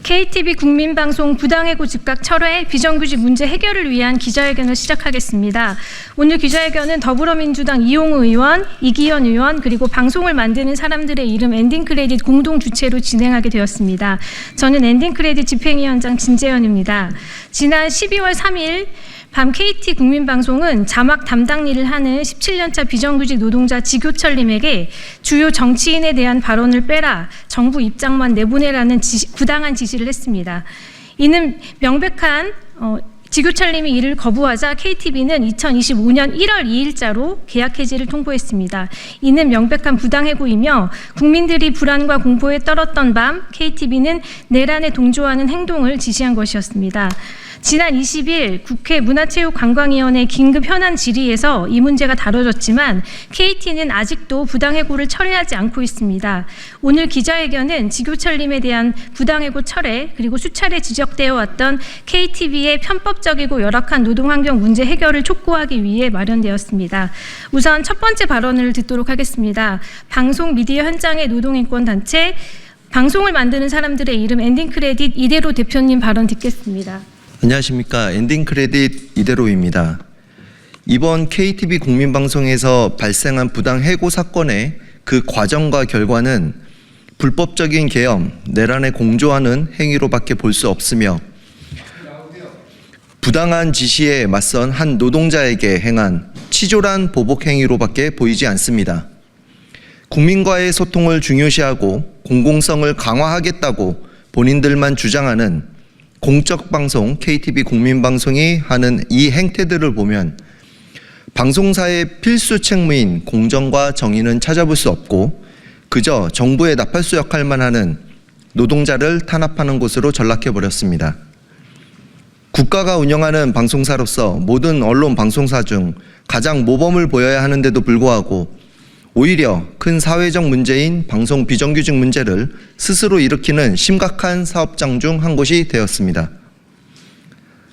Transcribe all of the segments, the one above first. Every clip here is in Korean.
KTV 국민방송 부당해고 즉각 철회, 비정규직 문제 해결을 위한 기자회견을 시작하겠습니다. 오늘 기자회견은 더불어민주당 이용우 의원, 이기현 의원, 그리고 방송을 만드는 사람들의 이름 엔딩 크레딧 공동 주최로 진행하게 되었습니다. 저는 엔딩 크레딧 집행위원장 진재현입니다. 지난 12월 3일 밤 KT 국민방송은 자막 담당 일을 하는 17년차 비정규직 노동자 지교철님에게 주요 정치인에 대한 발언을 빼라, 정부 입장만 내보내라는 부당한 지시를 했습니다. 이는 명백한 지교철님이 이를 거부하자 KTV는 2025년 1월 2일자로 계약 해지를 통보했습니다. 이는 명백한 부당해고이며 국민들이 불안과 공포에 떨었던 밤 KTV는 내란에 동조하는 행동을 지시한 것이었습니다. 지난 20일 국회 문화체육관광위원회 긴급 현안 질의에서 이 문제가 다뤄졌지만 KT는 아직도 부당해고를 처리하지 않고 있습니다. 오늘 기자회견은 지교철님에 대한 부당해고 철회, 그리고 수차례 지적되어 왔던 KTV의 편법적이고 열악한 노동환경 문제 해결을 촉구하기 위해 마련되었습니다. 우선 첫 번째 발언을 듣도록 하겠습니다. 방송 미디어 현장의 노동인권단체 방송을 만드는 사람들의 이름 엔딩 크레딧 이대로 대표님 발언 듣겠습니다. 안녕하십니까. 엔딩 크레딧 이대로입니다. 이번 KTV 국민방송에서 발생한 부당 해고 사건의 그 과정과 결과는 불법적인 계엄, 내란에 공조하는 행위로밖에 볼 수 없으며 부당한 지시에 맞선 한 노동자에게 행한 치졸한 보복 행위로밖에 보이지 않습니다. 국민과의 소통을 중요시하고 공공성을 강화하겠다고 본인들만 주장하는 공적방송 KTV 국민방송이 하는 이 행태들을 보면 방송사의 필수 책무인 공정과 정의는 찾아볼 수 없고 그저 정부의 나팔수 역할만 하는 노동자를 탄압하는 곳으로 전락해버렸습니다. 국가가 운영하는 방송사로서 모든 언론 방송사 중 가장 모범을 보여야 하는데도 불구하고 오히려 큰 사회적 문제인 방송 비정규직 문제를 스스로 일으키는 심각한 사업장 중 한 곳이 되었습니다.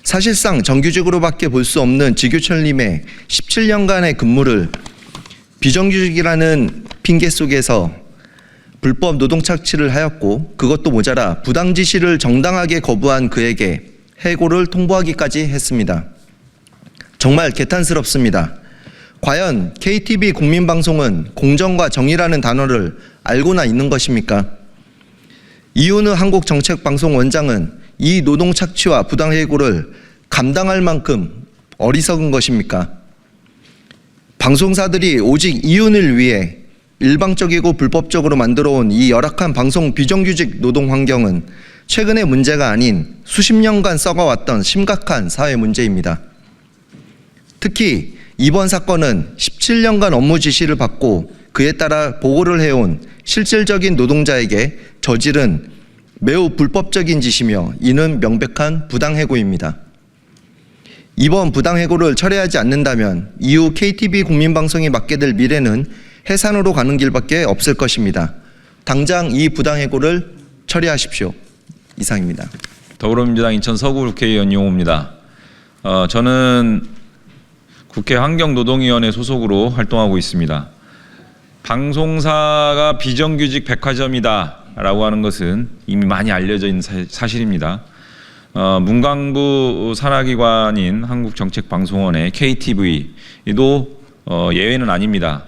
사실상 정규직으로밖에 볼 수 없는 지교철님의 17년간의 근무를 비정규직이라는 핑계 속에서 불법 노동 착취를 하였고 그것도 모자라 부당 지시를 정당하게 거부한 그에게 해고를 통보하기까지 했습니다. 정말 개탄스럽습니다. 과연 KTV 국민방송은 공정과 정의라는 단어를 알고나 있는 것입니까? 이윤우 한국정책방송원장은 이 노동 착취와 부당해고를 감당할 만큼 어리석은 것입니까? 방송사들이 오직 이윤을 위해 일방적이고 불법적으로 만들어온 이 열악한 방송 비정규직 노동 환경은 최근의 문제가 아닌 수십 년간 썩어왔던 심각한 사회 문제입니다. 특히 이번 사건은 17년간 업무 지시를 받고 그에 따라 보고를 해온 실질적인 노동자에게 저지른 매우 불법적인 짓이며 이는 명백한 부당해고입니다. 이번 부당해고를 철회하지 않는다면 이후 KTV 국민방송이 맞게 될 미래는 해산으로 가는 길밖에 없을 것입니다. 당장 이 부당해고를 처리하십시오. 이상입니다. 더불어민주당 인천 서구 국회의원 이용호입니다. 저는 국회 환경노동위원회 소속으로 활동하고 있습니다. 방송사가 비정규직 백화점이다 라고 하는 것은 이미 많이 알려져 있는 사실입니다. 문광부 산하기관인 한국정책방송원의 KTV도 예외는 아닙니다.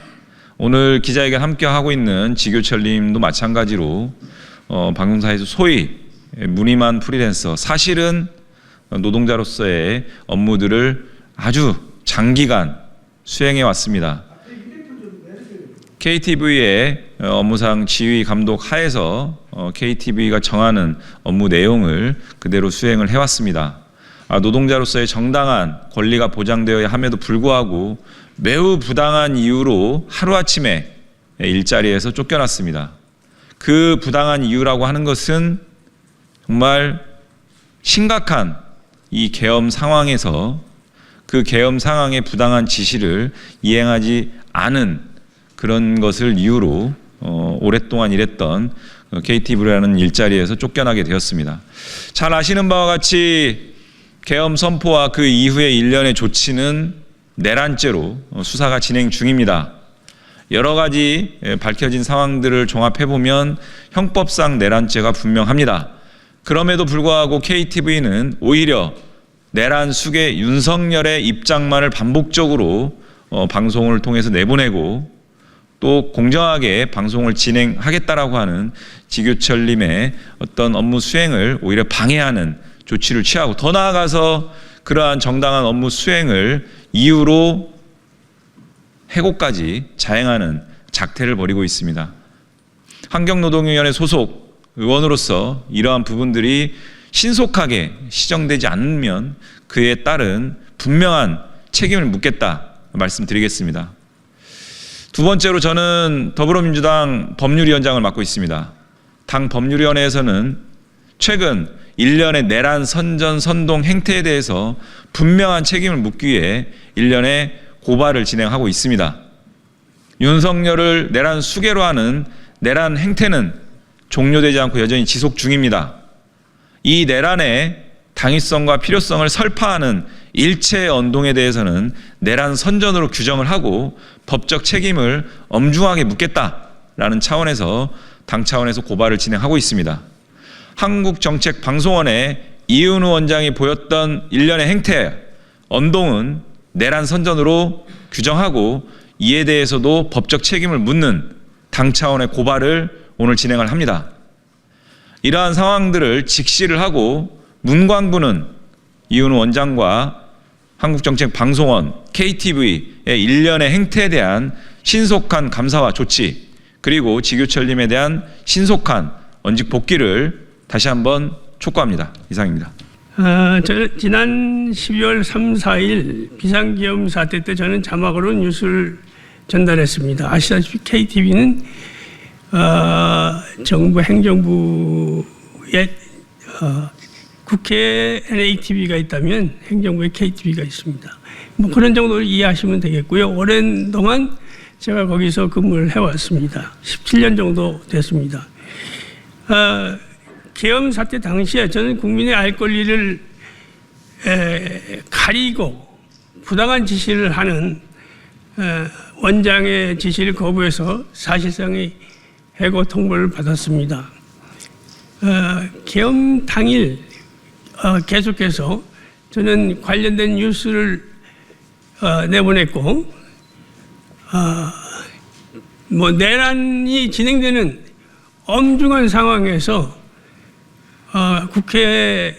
오늘 기자회견 함께 하고 있는 지교철님도 마찬가지로 방송사에서 소위 무늬만 프리랜서, 사실은 노동자로서의 업무들을 아주 장기간 수행해 왔습니다. KTV의 업무상 지휘 감독 하에서 KTV가 정하는 업무 내용을 그대로 수행을 해왔습니다. 노동자로서의 정당한 권리가 보장되어야 함에도 불구하고 매우 부당한 이유로 하루아침에 일자리에서 쫓겨났습니다. 그 부당한 이유라고 하는 것은 정말 심각한 이 계엄 상황에서 그 계엄 상황의 부당한 지시를 이행하지 않은 그런 것을 이유로 오랫동안 일했던 KTV라는 일자리에서 쫓겨나게 되었습니다. 잘 아시는 바와 같이 계엄 선포와 그 이후의 일련의 조치는 내란죄로 수사가 진행 중입니다. 여러 가지 밝혀진 상황들을 종합해보면 형법상 내란죄가 분명합니다. 그럼에도 불구하고 KTV는 오히려 내란 숙의 윤석열의 입장만을 반복적으로 방송을 통해서 내보내고 또 공정하게 방송을 진행하겠다라고 하는 지교철님의 어떤 업무 수행을 오히려 방해하는 조치를 취하고, 더 나아가서 그러한 정당한 업무 수행을 이유로 해고까지 자행하는 작태를 벌이고 있습니다. 환경노동위원회 소속 의원으로서 이러한 부분들이 신속하게 시정되지 않으면 그에 따른 분명한 책임을 묻겠다 말씀드리겠습니다. 두 번째로, 저는 더불어민주당 법률위원장을 맡고 있습니다. 당 법률위원회에서는 최근 일련의 내란 선전 선동 행태에 대해서 분명한 책임을 묻기 위해 일련의 고발을 진행하고 있습니다. 윤석열을 내란 수괴로 하는 내란 행태는 종료되지 않고 여전히 지속 중입니다. 이 내란의 당위성과 필요성을 설파하는 일체 언동에 대해서는 내란 선전으로 규정을 하고 법적 책임을 엄중하게 묻겠다라는 차원에서 당 차원에서 고발을 진행하고 있습니다. 한국정책방송원의 이은우 원장이 보였던 일련의 행태, 언동은 내란 선전으로 규정하고 이에 대해서도 법적 책임을 묻는 당 차원의 고발을 오늘 진행을 합니다. 이러한 상황들을 직시를 하고 문광부는 이은우 원장과 한국정책방송원, KTV의 일련의 행태에 대한 신속한 감사와 조치, 그리고 지교철님에 대한 신속한 원직 복귀를 다시 한번 촉구합니다. 이상입니다. 저는 지난 12월 3, 4일 비상계엄 사태 때 저는 자막으로 뉴스를 전달했습니다. 아시다시피 KTV는 정부 행정부의 국회에 NATV가 있다면 행정부에 KTV가 있습니다. 뭐 그런 정도로 이해하시면 되겠고요. 오랜 동안 제가 거기서 근무를 해왔습니다. 17년 정도 됐습니다. 계엄 사태 당시에 저는 국민의 알 권리를 가리고 부당한 지시를 하는 원장의 지시를 거부해서 사실상의 해고 통보를 받았습니다. 계엄 당일 계속해서 저는 관련된 뉴스를 내보냈고, 뭐 내란이 진행되는 엄중한 상황에서 국회에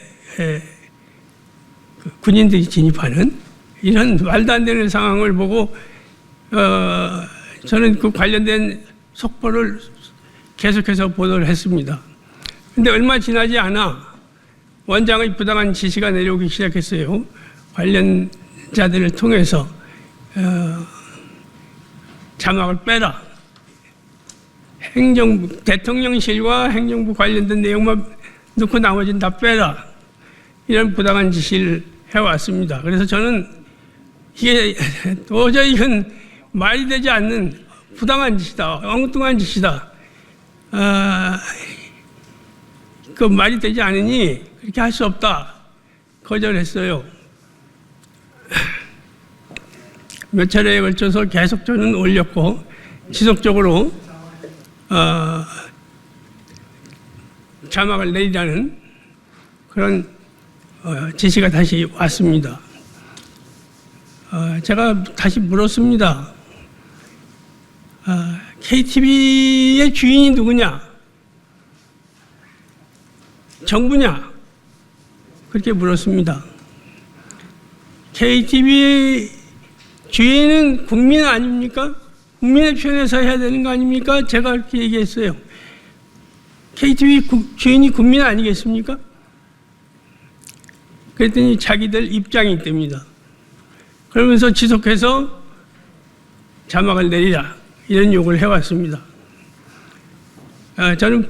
군인들이 진입하는 이런 말도 안 되는 상황을 보고 저는 그 관련된 속보를 계속해서 보도를 했습니다. 그런데 얼마 지나지 않아 원장의 부당한 지시가 내려오기 시작했어요. 관련자들을 통해서 자막을 빼라. 행정부, 대통령실과 행정부 관련된 내용만 넣고 나머지는 다 빼라. 이런 부당한 지시를 해왔습니다. 그래서 저는 이게 도저히 이건 말이 되지 않는 부당한 짓이다. 엉뚱한 짓이다. 그 말이 되지 않으니 그렇게 할 수 없다. 거절했어요. 몇 차례에 걸쳐서 계속 저는 올렸고 지속적으로 자막을 내리라는 그런 지시가 다시 왔습니다. 제가 다시 물었습니다. KTV의 주인이 누구냐? 정부냐? 그렇게 물었습니다. KTV의 주인은 국민 아닙니까? 국민의 편에서 해야 되는 거 아닙니까? 제가 그렇게 얘기했어요. KTV 주인이 국민 아니겠습니까? 그랬더니 자기들 입장이 있답니다. 그러면서 지속해서 자막을 내리라 이런 요구를 해왔습니다. 저는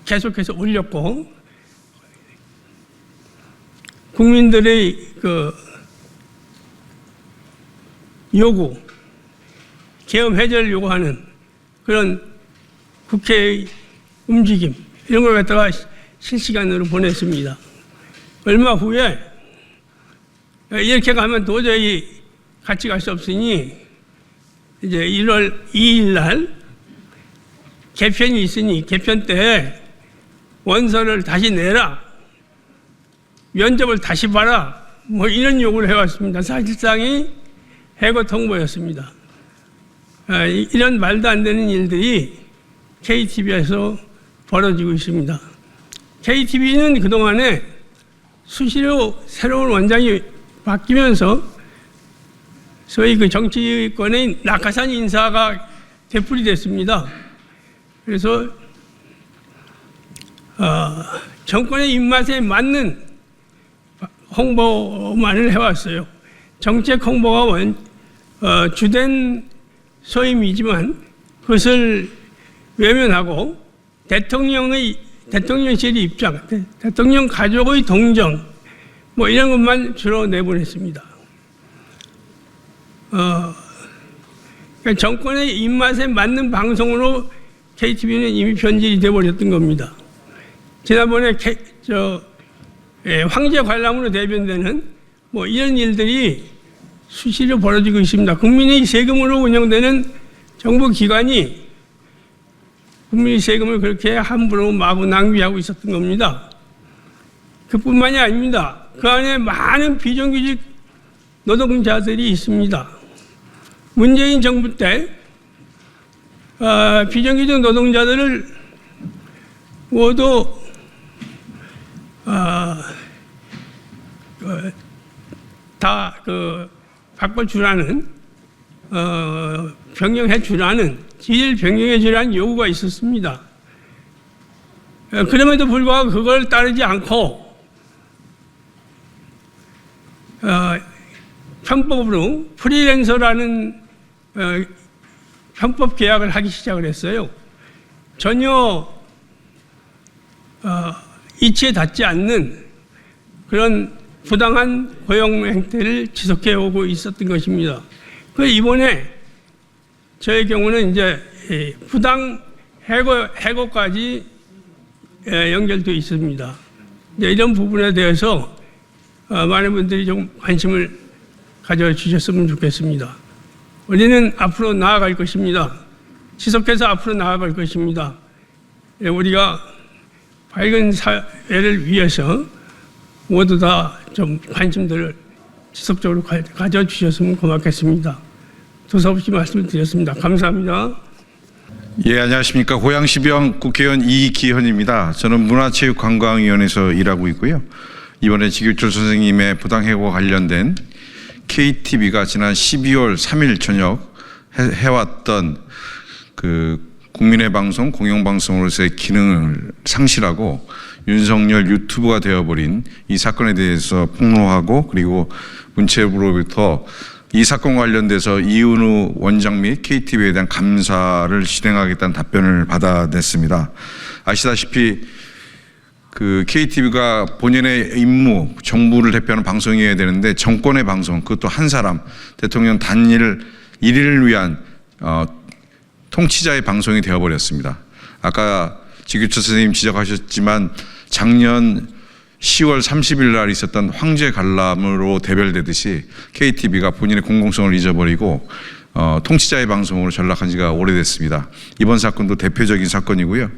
계속해서 올렸고 국민들의 그 요구, 계엄 해제를 요구하는 그런 국회의 움직임 이런 걸 갖다가 실시간으로 보냈습니다. 얼마 후에 이렇게 가면 도저히 같이 갈 수 없으니 이제 1월 2일 날 개편이 있으니 개편 때 원서를 다시 내라, 면접을 다시 봐라, 뭐 이런 요구를 해왔습니다. 사실상이 해고 통보였습니다. 이런 말도 안 되는 일들이 KTV에서 벌어지고 있습니다. KTV는 그동안에 수시로 새로운 원장이 바뀌면서 소위 그 정치권의 낙하산 인사가 되풀이됐습니다. 그래서 정권의 입맛에 맞는 홍보만을 해왔어요. 정책 홍보가 주된 소임이지만 그것을 외면하고 대통령실 입장, 대통령 가족의 동정 뭐 이런 것만 주로 내보냈습니다. 그러니까 정권의 입맛에 맞는 방송으로 KTV는 이미 변질이 되어버렸던 겁니다. 지난번에 황제 관람으로 대변되는 뭐 이런 일들이 수시로 벌어지고 있습니다. 국민의 세금으로 운영되는 정부 기관이 국민의 세금을 그렇게 함부로 마구 낭비하고 있었던 겁니다. 그뿐만이 아닙니다. 그 안에 많은 비정규직 노동자들이 있습니다. 문재인 정부 때 비정규직 노동자들을 모두 다 바꿔주라는 변경해주라는 질 변경해주라는 요구가 있었습니다. 그럼에도 불구하고 그걸 따르지 않고 편법으로 프리랜서라는 편법 계약을 하기 시작을 했어요. 전혀 이치에 닿지 않는 그런 부당한 고용 행태를 지속해 오고 있었던 것입니다. 그 이번에 저의 경우는 이제 부당 해고까지 연결되어 있습니다. 이런 부분에 대해서 많은 분들이 좀 관심을 가져주셨으면 좋겠습니다. 우리는 앞으로 나아갈 것입니다. 지속해서 앞으로 나아갈 것입니다. 우리가 밝은 사회를 위해서 모두 다 좀 관심들을 지속적으로 가져주셨으면 고맙겠습니다. 두서없이 말씀드렸습니다. 감사합니다. 예, 안녕하십니까. 고양시병 국회의원 이기현입니다. 저는 문화체육관광위원회에서 일하고 있고요. 이번에 지규철 선생님의 부당해고와 관련된 KTV가 지난 12월 3일 저녁 해왔던 그 국민의 방송, 공영방송으로서의 기능을 상실하고 윤석열 유튜브가 되어버린 이 사건에 대해서 폭로하고, 그리고 문체부로부터 이 사건 관련돼서 이은우 원장 및 KTV에 대한 감사를 진행하겠다는 답변을 받아냈습니다. 아시다시피 그 KTV가 본연의 임무, 정부를 대표하는 방송이어야 되는데 정권의 방송, 그것도 한 사람, 대통령 단일 일인을 위한 통치자의 방송이 되어버렸습니다. 아까 지규철 선생님 지적하셨지만 작년 10월 30일 날 있었던 황제 관람으로 대별되듯이 KTV가 본인의 공공성을 잊어버리고 통치자의 방송으로 전락한 지가 오래됐습니다. 이번 사건도 대표적인 사건이고요.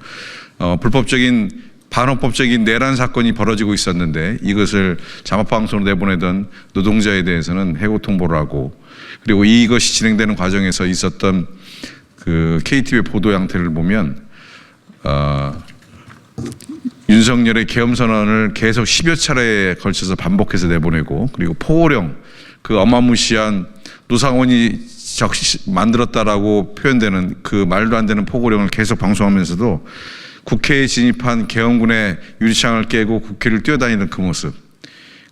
불법적인 반헌법적인 내란 사건이 벌어지고 있었는데 이것을 자막방송으로 내보내던 노동자에 대해서는 해고 통보를 하고, 그리고 이것이 진행되는 과정에서 있었던 그 KTV 보도 양태를 보면 윤석열의 계엄 선언을 계속 10여 차례에 걸쳐서 반복해서 내보내고, 그리고 포고령, 그 어마무시한 노상원이 만들었다라고 표현되는 그 말도 안 되는 포고령을 계속 방송하면서도 국회에 진입한 계엄군의 유리창을 깨고 국회를 뛰어다니는 그 모습,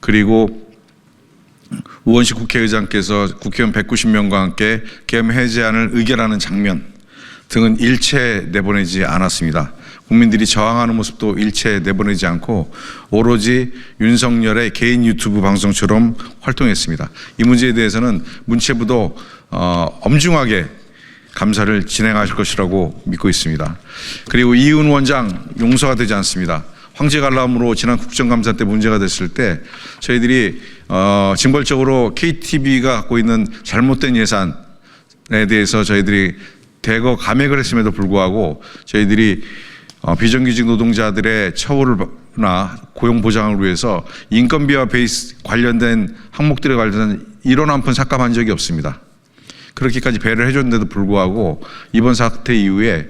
그리고 우원식 국회의장께서 국회의원 190명과 함께 계엄 해제안을 의결하는 장면 등은 일체 내보내지 않았습니다. 국민들이 저항하는 모습도 일체 내보내지 않고 오로지 윤석열의 개인 유튜브 방송처럼 활동했습니다. 이 문제에 대해서는 문체부도 엄중하게 감사를 진행하실 것이라고 믿고 있습니다. 그리고 이은 원장 용서가 되지 않습니다. 황제 관람으로 지난 국정감사 때 문제가 됐을 때 저희들이 징벌적으로 KTV가 갖고 있는 잘못된 예산에 대해서 저희들이 대거 감액을 했음에도 불구하고 저희들이 비정규직 노동자들의 처우나 고용 보장을 위해서 인건비와 베이스 관련된 항목들에 관련된 이런 한 푼 삭감한 적이 없습니다. 그렇게까지 배려를 해줬는데도 불구하고 이번 사태 이후에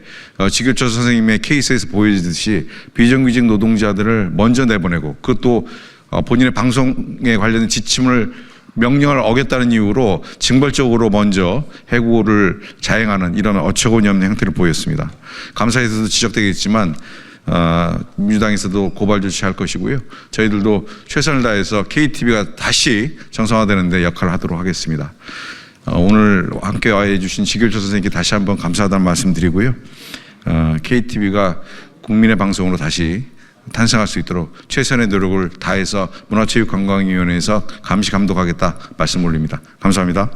지교처 선생님의 케이스에서 보여지듯이 비정규직 노동자들을 먼저 내보내고 그것도 본인의 방송에 관련된 지침을 명령을 어겼다는 이유로 징벌적으로 먼저 해고를 자행하는 이런 어처구니 없는 행태를 보였습니다. 감사에서도 지적되겠지만 민주당에서도 고발 조치할 것이고요. 저희들도 최선을 다해서 KTV가 다시 정상화되는 데 역할을 하도록 하겠습니다. 오늘 함께 와해 주신 지교처 선생님께 다시 한번 감사하다는 말씀드리고요. KTV가 국민의 방송으로 다시 탄생할 수 있도록 최선의 노력을 다해서 문화체육관광위원회에서 감시 감독하겠다 말씀 올립니다. 감사합니다.